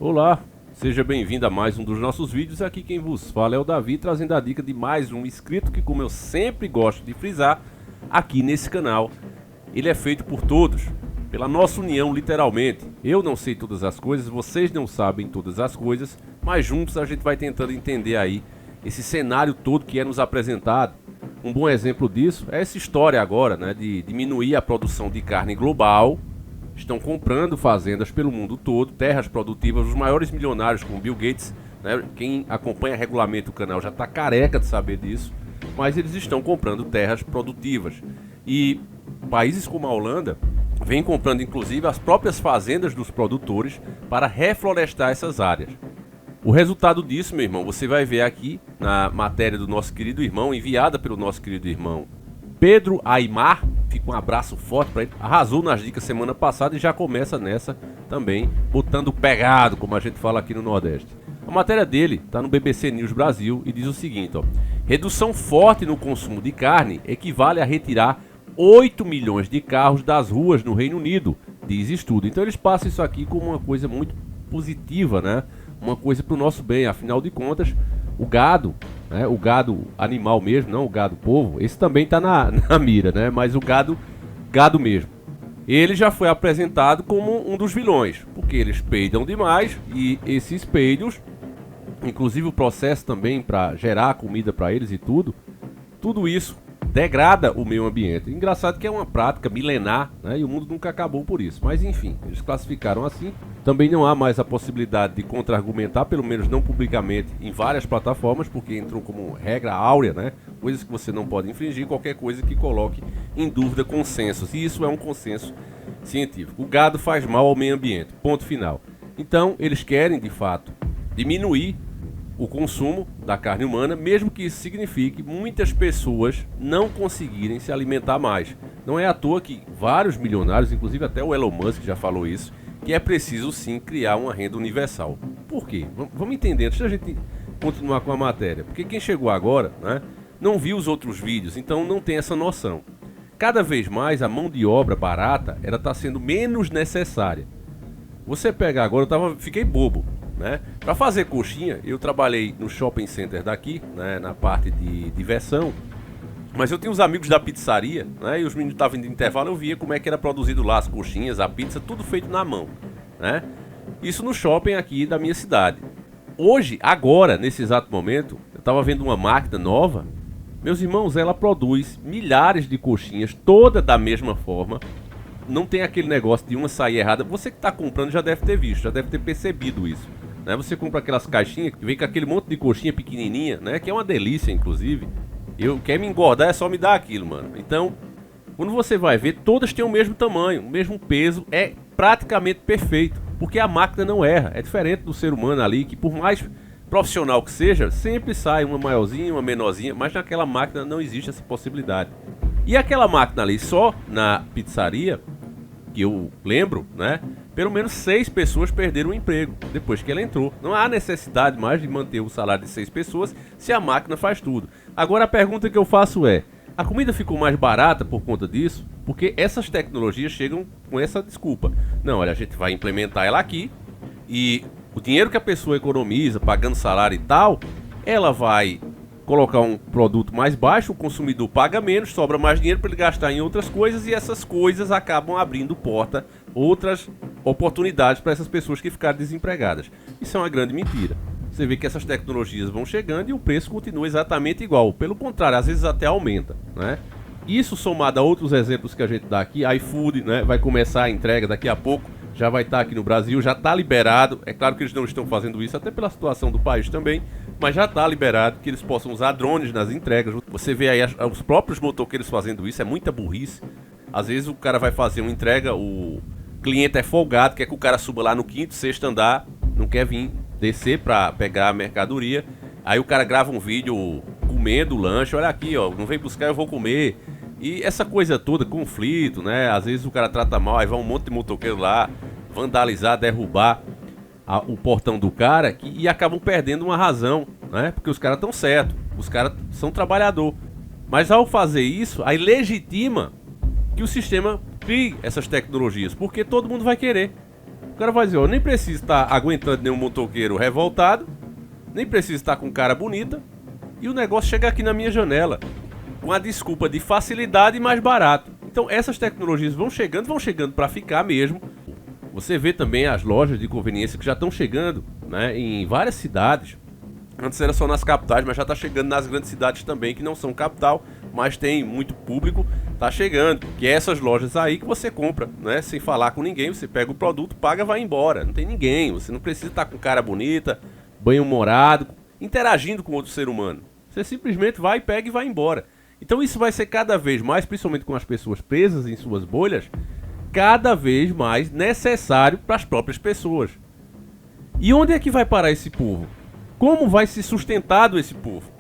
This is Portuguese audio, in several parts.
Olá, seja bem-vindo a mais um dos nossos vídeos. Aqui quem vos fala é o Davi, trazendo a dica de mais um inscrito que, como eu sempre gosto de frisar, aqui nesse canal, ele é feito por todos, pela nossa união literalmente. Eu não sei todas as coisas, vocês não sabem todas as coisas, mas juntos a gente vai tentando entender aí esse cenário todo que é nos apresentado. Um bom exemplo disso é essa história agora, né, de diminuir a produção de carne global. Estão comprando fazendas pelo mundo todo, terras produtivas, os maiores milionários como Bill Gates, né? Quem acompanha regularmente o canal já está careca de saber disso, mas eles estão comprando terras produtivas. E países como a Holanda vêm comprando inclusive as próprias fazendas dos produtores para reflorestar essas áreas. O resultado disso, meu irmão, você vai ver aqui na matéria do nosso querido irmão, enviada pelo nosso querido irmão Pedro Aimar. Fica um abraço forte para ele. Arrasou nas dicas semana passada e já começa nessa também, botando pegado, como a gente fala aqui no Nordeste. A matéria dele está no BBC News Brasil e diz o seguinte, ó: redução forte no consumo de carne equivale a retirar 8 milhões de carros das ruas no Reino Unido, diz estudo. Então eles passam isso aqui como uma coisa muito positiva, né? Uma coisa para o nosso bem, afinal de contas, o gado, né, o gado animal mesmo, não o gado povo, esse também está na mira, né, mas o gado mesmo. Ele já foi apresentado como um dos vilões, porque eles peidam demais e esses peidos, inclusive o processo também para gerar comida para eles e tudo isso degrada o meio ambiente. Engraçado que é uma prática milenar, né, e o mundo nunca acabou por isso, mas enfim, eles classificaram assim. Também não há mais a possibilidade de contra-argumentar, pelo menos não publicamente, em várias plataformas, porque entrou como regra áurea, né? Coisas que você não pode infringir, qualquer coisa que coloque em dúvida consensos. E isso é um consenso científico. O gado faz mal ao meio ambiente, ponto final. Então, eles querem, de fato, diminuir o consumo da carne humana, mesmo que isso signifique muitas pessoas não conseguirem se alimentar mais. Não é à toa que vários milionários, inclusive até o Elon Musk já falou isso, que é preciso sim criar uma renda universal. Por quê? Vamos entender antes da gente continuar com a matéria. Porque quem chegou agora, né, não viu os outros vídeos, então não tem essa noção. Cada vez mais a mão de obra barata está sendo menos necessária. Você pega agora, fiquei bobo, né? Para fazer coxinha, eu trabalhei no shopping center daqui, né, na parte de diversão. Mas eu tinha uns amigos da pizzaria, né? E os meninos estavam indo de intervalo, eu via como é que era produzido lá as coxinhas, a pizza, tudo feito na mão, né? Isso no shopping aqui da minha cidade. Hoje, agora, nesse exato momento, eu estava vendo uma máquina nova. Meus irmãos, ela produz milhares de coxinhas, toda da mesma forma. Não tem aquele negócio de uma sair errada. Você que está comprando já deve ter visto, já deve ter percebido isso, né? Você compra aquelas caixinhas que vem com aquele monte de coxinha pequenininha, né? Que é uma delícia, inclusive. Eu quero me engordar, é só me dar aquilo, mano. Então, quando você vai ver, todas têm o mesmo tamanho, o mesmo peso, é praticamente perfeito, porque a máquina não erra. É diferente do ser humano ali, que por mais profissional que seja, sempre sai uma maiorzinha, uma menorzinha, mas naquela máquina não existe essa possibilidade. E aquela máquina ali, só na pizzaria, que eu lembro, né, pelo menos 6 pessoas perderam o emprego depois que ela entrou. Não há necessidade mais de manter o salário de 6 pessoas se a máquina faz tudo. Agora a pergunta que eu faço é: a comida ficou mais barata por conta disso? Porque essas tecnologias chegam com essa desculpa. Não, olha, a gente vai implementar ela aqui e o dinheiro que a pessoa economiza pagando salário e tal, ela vai colocar um produto mais baixo, o consumidor paga menos, sobra mais dinheiro para ele gastar em outras coisas e essas coisas acabam abrindo porta, outras oportunidades para essas pessoas que ficaram desempregadas. Isso é uma grande mentira. Você vê que essas tecnologias vão chegando e o preço continua exatamente igual. Pelo contrário, às vezes até aumenta, né? Isso somado a outros exemplos que a gente dá aqui, iFood, né, vai começar a entrega daqui a pouco, já vai estar aqui no Brasil, já está liberado. É claro que eles não estão fazendo isso, até pela situação do país também, mas já está liberado que eles possam usar drones nas entregas. Você vê aí os próprios motoqueiros fazendo isso, é muita burrice. Às vezes o cara vai fazer uma entrega, o cliente é folgado, quer que o cara suba lá no 5º, 6º andar, não quer vir descer para pegar a mercadoria. Aí o cara grava um vídeo comendo o lanche, olha aqui, ó, não vem buscar, eu vou comer. E essa coisa toda, conflito, né? Às vezes o cara trata mal, aí vai um monte de motoqueiro lá vandalizar, derrubar o portão do cara e acabam perdendo uma razão, né? Porque os caras estão certos, os caras são trabalhador. Mas ao fazer isso, aí legitima que o sistema crie essas tecnologias, porque todo mundo vai querer. O cara vai dizer, ó, nem preciso estar aguentando nenhum motoqueiro revoltado, nem preciso estar com cara bonita, e o negócio chega aqui na minha janela, com a desculpa de facilidade e mais barato. Então essas tecnologias vão chegando para ficar mesmo. Você vê também as lojas de conveniência que já estão chegando, né, em várias cidades. Antes era só nas capitais, mas já está chegando nas grandes cidades também, que não são capital, mas tem muito público, tá chegando. Que é essas lojas aí que você compra, né, sem falar com ninguém, você pega o produto, paga, vai embora. Não tem ninguém, você não precisa estar com cara bonita, banho-humorado, interagindo com outro ser humano. Você simplesmente vai, pega e vai embora. Então isso vai ser cada vez mais, principalmente com as pessoas presas em suas bolhas, cada vez mais necessário para as próprias pessoas. E onde é que vai parar esse povo? Como vai ser sustentado esse povo?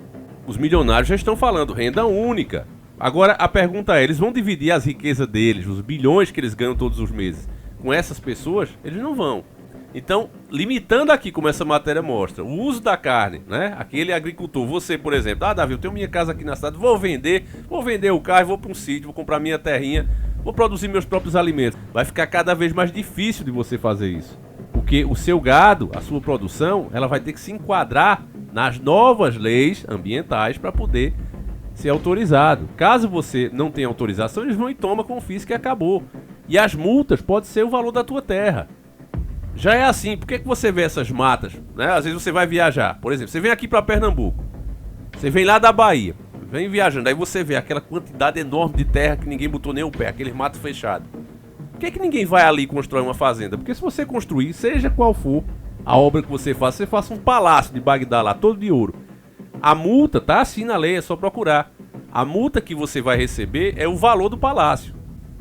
Os milionários já estão falando renda única. Agora a pergunta é, eles vão dividir as riquezas deles, os bilhões que eles ganham todos os meses, com essas pessoas? Eles não vão. Então, limitando aqui, como essa matéria mostra, o uso da carne, né? Aquele agricultor, você, por exemplo, Davi, eu tenho minha casa aqui na cidade, vou vender o carro, vou para um sítio, vou comprar minha terrinha, vou produzir meus próprios alimentos. Vai ficar cada vez mais difícil de você fazer isso. Porque o seu gado, a sua produção, ela vai ter que se enquadrar nas novas leis ambientais para poder ser autorizado. Caso você não tenha autorização, eles vão e tomam, confisca e acabou. E as multas podem ser o valor da tua terra. Já é assim, por que você vê essas matas, né? Às vezes você vai viajar, por exemplo, você vem aqui para Pernambuco, você vem lá da Bahia, vem viajando, aí você vê aquela quantidade enorme de terra que ninguém botou nem o pé, aquele mato fechado. Por que ninguém vai ali constrói uma fazenda? Porque se você construir, seja qual for a obra que você faça um palácio de Bagdá lá, todo de ouro. A multa tá assim na lei, é só procurar. A multa que você vai receber é o valor do palácio.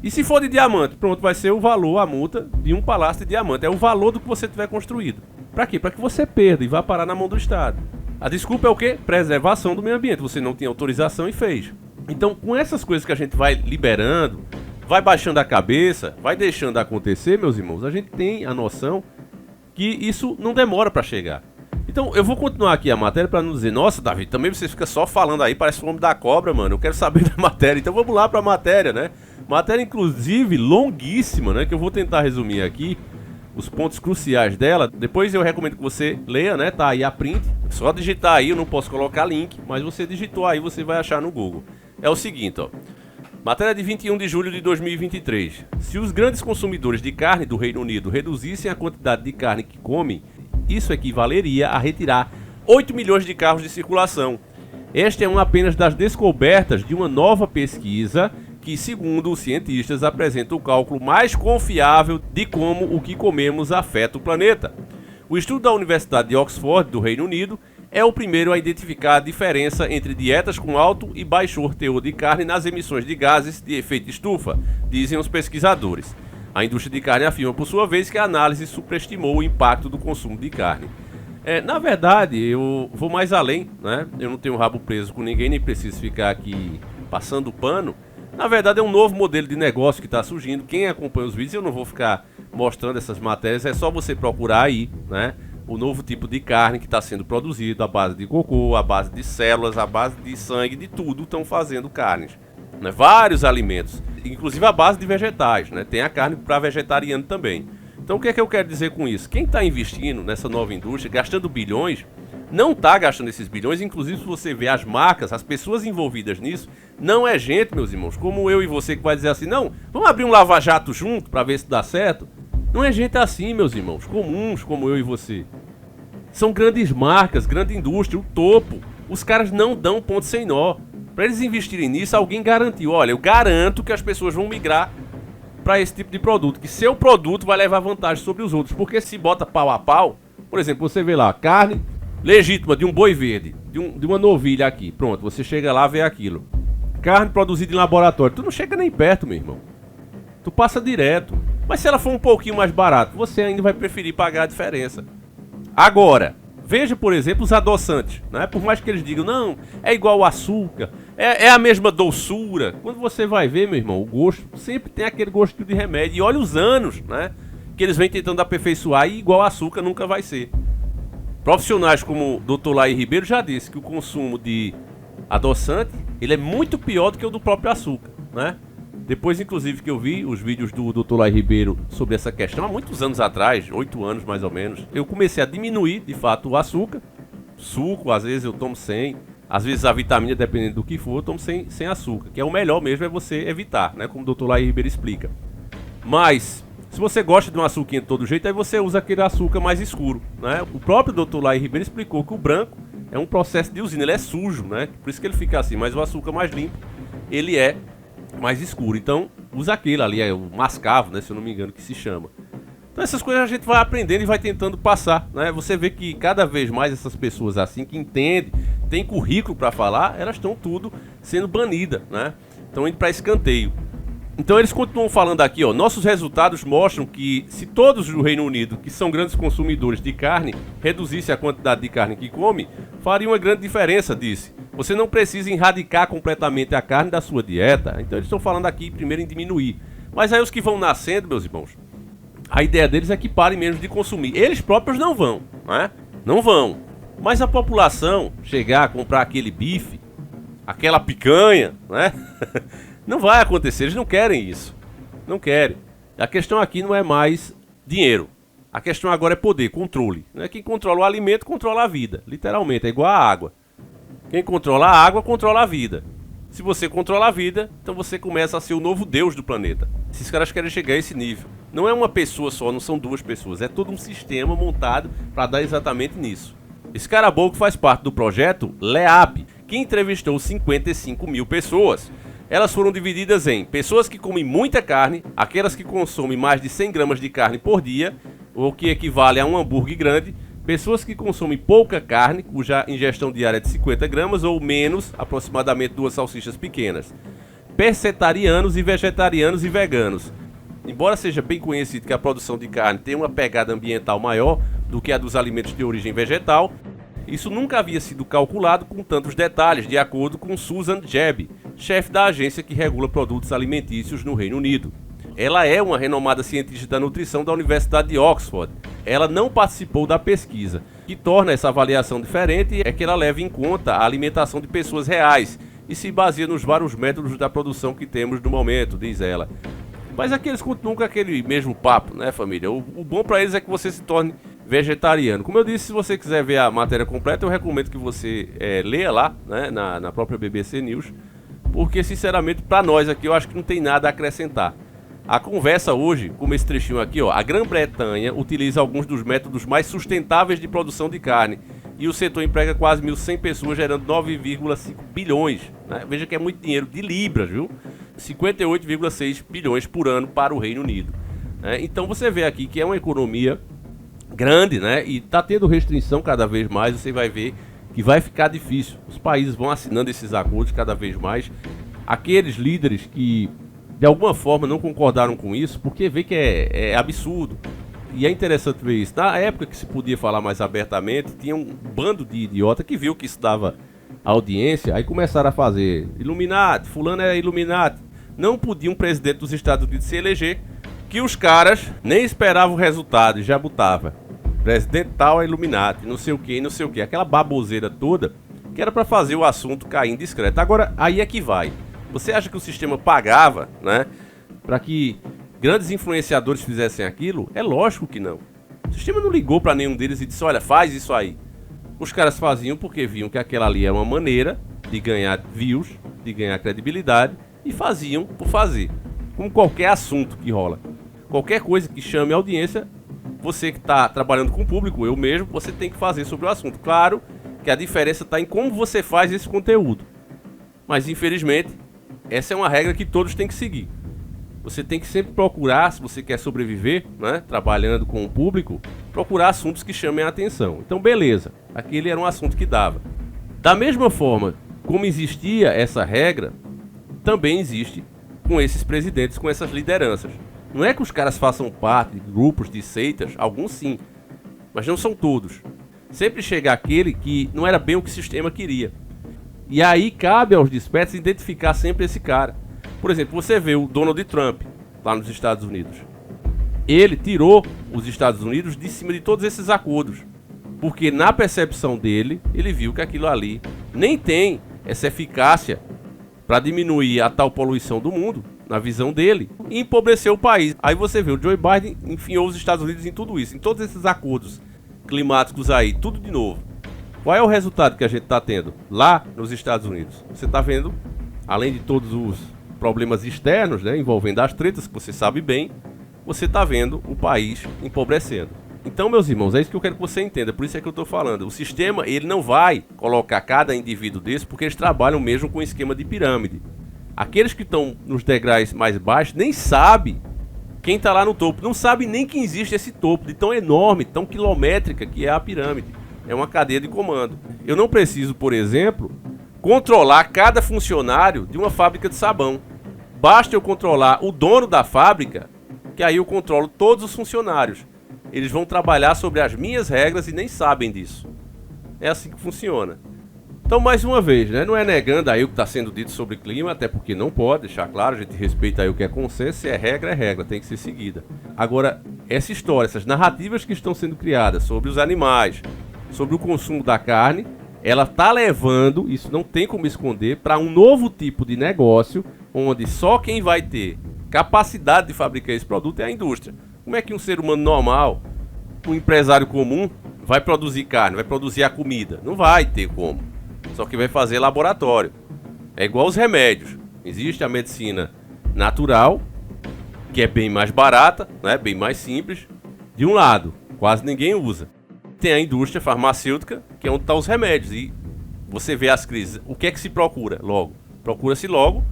E se for de diamante, pronto, vai ser o valor, a multa de um palácio de diamante. É o valor do que você tiver construído. Pra quê? Pra que você perda e vá parar na mão do Estado. A desculpa é o quê? Preservação do meio ambiente. Você não tinha autorização e fez. Então, com essas coisas que a gente vai liberando, vai baixando a cabeça, vai deixando acontecer, meus irmãos, a gente tem a noção que isso não demora pra chegar. Então, eu vou continuar aqui a matéria pra não dizer, nossa, Davi, também você fica só falando aí, parece o homem da cobra, mano. Eu quero saber da matéria. Então, vamos lá pra matéria, né? Matéria, inclusive, longuíssima, né? Que eu vou tentar resumir aqui os pontos cruciais dela. Depois eu recomendo que você leia, né? Tá aí a print. Só digitar aí, eu não posso colocar link, mas você digitou aí, você vai achar no Google. É o seguinte, ó. Matéria de 21 de julho de 2023. Se os grandes consumidores de carne do Reino Unido reduzissem a quantidade de carne que comem, isso equivaleria a retirar 8 milhões de carros de circulação. Esta é uma apenas das descobertas de uma nova pesquisa que, segundo os cientistas, apresenta o cálculo mais confiável de como o que comemos afeta o planeta. O estudo da Universidade de Oxford, do Reino Unido, é o primeiro a identificar a diferença entre dietas com alto e baixo teor de carne nas emissões de gases de efeito estufa, dizem os pesquisadores. A indústria de carne afirma, por sua vez, que a análise superestimou o impacto do consumo de carne. Na verdade, eu vou mais além, né? Eu não tenho rabo preso com ninguém, nem preciso ficar aqui passando pano. Na verdade, é um novo modelo de negócio que está surgindo. Quem acompanha os vídeos, eu não vou ficar mostrando essas matérias, é só você procurar aí, né? O novo tipo de carne que está sendo produzido, à base de cocô, à base de células, à base de sangue, de tudo estão fazendo carnes. Né? Vários alimentos, inclusive à base de vegetais, né? Tem a carne para vegetariano também. Então o que é que eu quero dizer com isso? Quem está investindo nessa nova indústria, gastando bilhões, não está gastando esses bilhões, inclusive se você vê as marcas, as pessoas envolvidas nisso, não é gente, meus irmãos, como eu e você que vai dizer assim, não, vamos abrir um lava-jato junto para ver se dá certo. Não é gente assim, meus irmãos, comuns como eu e você. São grandes marcas, grande indústria, o topo. Os caras não dão ponto sem nó. Para eles investirem nisso, alguém garantiu, olha, eu garanto que as pessoas vão migrar para esse tipo de produto, que seu produto vai levar vantagem sobre os outros, porque se bota pau a pau, por exemplo, você vê lá, carne legítima de um boi verde, de uma novilha aqui, pronto, você chega lá, vê aquilo. Carne produzida em laboratório, tu não chega nem perto, meu irmão. Tu passa direto. Mas se ela for um pouquinho mais barato, você ainda vai preferir pagar a diferença. Agora, veja, por exemplo, os adoçantes, né? Por mais que eles digam, não, é igual ao açúcar, é a mesma doçura. Quando você vai ver, meu irmão, o gosto sempre tem aquele gostinho de remédio. E olha os anos, né? Que eles vêm tentando aperfeiçoar e igual ao açúcar nunca vai ser. Profissionais como o Dr. Laí Ribeiro já disse que o consumo de adoçante, ele é muito pior do que o do próprio açúcar, né? Depois, inclusive, que eu vi os vídeos do Dr. Lai Ribeiro sobre essa questão, há muitos anos atrás, 8 anos mais ou menos, eu comecei a diminuir, de fato, o açúcar. Suco, às vezes eu tomo sem, às vezes a vitamina, dependendo do que for, eu tomo sem açúcar. Que é o melhor mesmo, é você evitar, né? Como o Dr. Lai Ribeiro explica. Mas, se você gosta de um açuquinha de todo jeito, aí você usa aquele açúcar mais escuro, né? O próprio Dr. Lai Ribeiro explicou que o branco é um processo de usina, ele é sujo, né? Por isso que ele fica assim, mas o açúcar mais limpo, ele é mais escuro. Então, usa aquele ali, é o mascavo, né? Se eu não me engano que se chama. Então essas coisas a gente vai aprendendo e vai tentando passar, né? Você vê que cada vez mais essas pessoas assim, que entendem, tem currículo para falar, elas estão tudo sendo banidas, né? Estão indo para escanteio. Então eles continuam falando aqui, ó, nossos resultados mostram que se todos no Reino Unido, que são grandes consumidores de carne, reduzissem a quantidade de carne que come, faria uma grande diferença, disse. Você não precisa erradicar completamente a carne da sua dieta. Então eles estão falando aqui primeiro em diminuir. Mas aí os que vão nascendo, meus irmãos, a ideia deles é que parem mesmo de consumir. Eles próprios não vão, né? Não vão. Mas a população chegar a comprar aquele bife, aquela picanha, né? Não vai acontecer, eles não querem isso. Não querem. A questão aqui não é mais dinheiro. A questão agora é poder, controle. Né? Quem controla o alimento, controla a vida. Literalmente, é igual a água. Quem controla a água, controla a vida. Se você controla a vida, então você começa a ser o novo Deus do planeta. Esses caras querem chegar a esse nível. Não é uma pessoa só, não são duas pessoas. É todo um sistema montado para dar exatamente nisso. Esse caboclo faz parte do projeto LEAP, que entrevistou 55 mil pessoas. Elas foram divididas em pessoas que comem muita carne, aquelas que consomem mais de 100 gramas de carne por dia, o que equivale a um hambúrguer grande, pessoas que consomem pouca carne, cuja ingestão diária é de 50 gramas ou menos, aproximadamente 2 salsichas pequenas, pescetarianos e vegetarianos e veganos. Embora seja bem conhecido que a produção de carne tem uma pegada ambiental maior do que a dos alimentos de origem vegetal, isso nunca havia sido calculado com tantos detalhes, de acordo com Susan Jebb, chefe da agência que regula produtos alimentícios no Reino Unido. Ela é uma renomada cientista da nutrição da Universidade de Oxford. Ela não participou da pesquisa. O que torna essa avaliação diferente é que ela leva em conta a alimentação de pessoas reais e se baseia nos vários métodos da produção que temos no momento, diz ela. Mas aqui eles continuam com aquele mesmo papo, né, família? O bom para eles é que você se torne vegetariano. Como eu disse, se você quiser ver a matéria completa, eu recomendo que você leia lá, né, na própria BBC News, porque, sinceramente, para nós aqui, eu acho que não tem nada a acrescentar. A conversa hoje, como esse trechinho aqui, ó, a Grã-Bretanha utiliza alguns dos métodos mais sustentáveis de produção de carne e o setor emprega quase 1.100 pessoas, gerando 9,5 bilhões. Né? Veja que é muito dinheiro de libras, viu? 58,6 bilhões por ano para o Reino Unido. Então você vê aqui que é uma economia grande, né? E está tendo restrição cada vez mais, você vai ver que vai ficar difícil. Os países vão assinando esses acordos cada vez mais. Aqueles líderes que de alguma forma não concordaram com isso, porque vê que é absurdo. E é interessante ver isso. Na época que se podia falar mais abertamente, tinha um bando de idiota que viu que isso dava audiência, aí começaram a fazer Illuminati, fulano é Illuminati. Não podia um presidente dos Estados Unidos se eleger, que os caras nem esperavam o resultado e já botava presidente tal é Illuminati, não sei o que, não sei o que. Aquela baboseira toda que era para fazer o assunto cair em discreto. Agora, aí é que vai. Você acha que o sistema pagava, né, para que grandes influenciadores fizessem aquilo? É lógico que não. O sistema não ligou para nenhum deles e disse, olha, faz isso aí. Os caras faziam porque viam que aquela ali é uma maneira de ganhar views, de ganhar credibilidade, e faziam por fazer. Como qualquer assunto que rola. Qualquer coisa que chame audiência, você que está trabalhando com o público, eu mesmo, você tem que fazer sobre o assunto. Claro que a diferença está em como você faz esse conteúdo. Mas infelizmente, essa é uma regra que todos têm que seguir. Você tem que sempre procurar, se você quer sobreviver, né, trabalhando com o público, procurar assuntos que chamem a atenção. Então, beleza, aquele era um assunto que dava. Da mesma forma como existia essa regra, também existe com esses presidentes, com essas lideranças. Não é que os caras façam parte de grupos, de seitas, alguns sim, mas não são todos. Sempre chega aquele que não era bem o que o sistema queria. E aí cabe aos despertos identificar sempre esse cara. Por exemplo, você vê o Donald Trump lá nos Estados Unidos. Ele tirou os Estados Unidos de cima de todos esses acordos. Porque na percepção dele, ele viu que aquilo ali nem tem essa eficácia para diminuir a tal poluição do mundo, na visão dele, e empobreceu o país. Aí você vê, o Joe Biden enfiou os Estados Unidos em tudo isso, em todos esses acordos climáticos aí, tudo de novo. Qual é o resultado que a gente está tendo lá nos Estados Unidos? Você está vendo, além de todos os problemas externos, né, envolvendo as tretas, que você sabe bem, você está vendo o país empobrecendo. Então, meus irmãos, é isso que eu quero que você entenda, por isso é que eu estou falando. O sistema, ele não vai colocar cada indivíduo desse, porque eles trabalham mesmo com esquema de pirâmide. Aqueles que estão nos degraus mais baixos nem sabem quem está lá no topo, não sabe nem que existe esse topo, de tão enorme, tão quilométrica que é a pirâmide. É uma cadeia de comando. Eu não preciso, por exemplo, controlar cada funcionário de uma fábrica de sabão. Basta eu controlar o dono da fábrica, que aí eu controlo todos os funcionários. Eles vão trabalhar sobre as minhas regras e nem sabem disso. É assim que funciona. Então, mais uma vez, né, não é negando aí o que está sendo dito sobre clima, até porque não pode, deixar claro, a gente respeita aí o que é consenso, se é regra, tem que ser seguida. Agora, essa história, essas narrativas que estão sendo criadas sobre os animais, sobre o consumo da carne, ela está levando, isso não tem como esconder, para um novo tipo de negócio, onde só quem vai ter capacidade de fabricar esse produto é a indústria. Como é que um ser humano normal, um empresário comum, vai produzir carne, vai produzir a comida? Não vai ter como. Só que vai fazer laboratório. É igual os remédios. Existe a medicina natural, que é bem mais barata, né, bem mais simples. De um lado, quase ninguém usa. Tem a indústria farmacêutica, que é onde estão os remédios. E você vê as crises. O que é que se procura logo? Procura-se logo.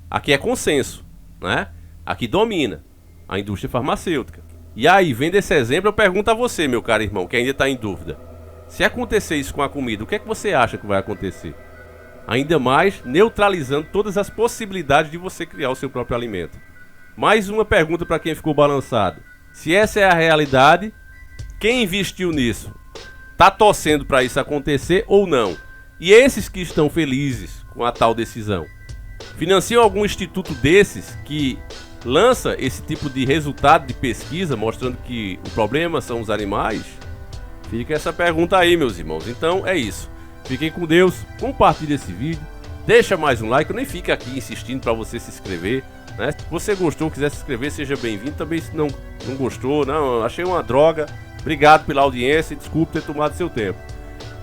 Aqui é consenso, né? Aqui domina a indústria farmacêutica. E aí, vendo esse exemplo, eu pergunto a você, meu caro irmão, que ainda está em dúvida. Se acontecer isso com a comida, o que é que você acha que vai acontecer? Ainda mais neutralizando todas as possibilidades de você criar o seu próprio alimento. Mais uma pergunta para quem ficou balançado. Se essa é a realidade, quem investiu nisso está torcendo para isso acontecer ou não? E esses que estão felizes com a tal decisão, financiam algum instituto desses que lança esse tipo de resultado de pesquisa mostrando que o problema são os animais? Fica essa pergunta aí, meus irmãos. Então é isso. Fiquem com Deus, compartilhe esse vídeo, deixa mais um like, eu nem fico aqui insistindo para você se inscrever, né? Se você gostou, quiser se inscrever, seja bem-vindo. Também se não gostou, não, achei uma droga, obrigado pela audiência e desculpe ter tomado seu tempo.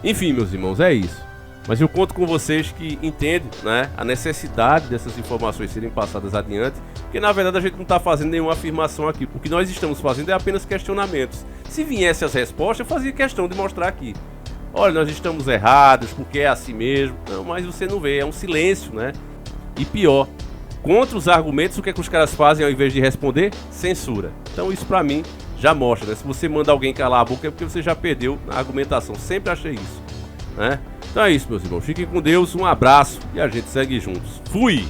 Enfim, meus irmãos, é isso. Mas eu conto com vocês que entendem, né, a necessidade dessas informações serem passadas adiante, porque na verdade a gente não está fazendo nenhuma afirmação aqui. O que nós estamos fazendo é apenas questionamentos. Se viesse as respostas, eu fazia questão de mostrar aqui. Olha, nós estamos errados, porque é assim mesmo. Não, mas você não vê, é um silêncio, né? E pior, contra os argumentos, o que é que os caras fazem ao invés de responder? Censura. Então isso pra mim já mostra, né? Se você manda alguém calar a boca é porque você já perdeu na argumentação. Sempre achei isso, né? Então é isso, meus irmãos. Fiquem com Deus, um abraço e a gente segue juntos. Fui!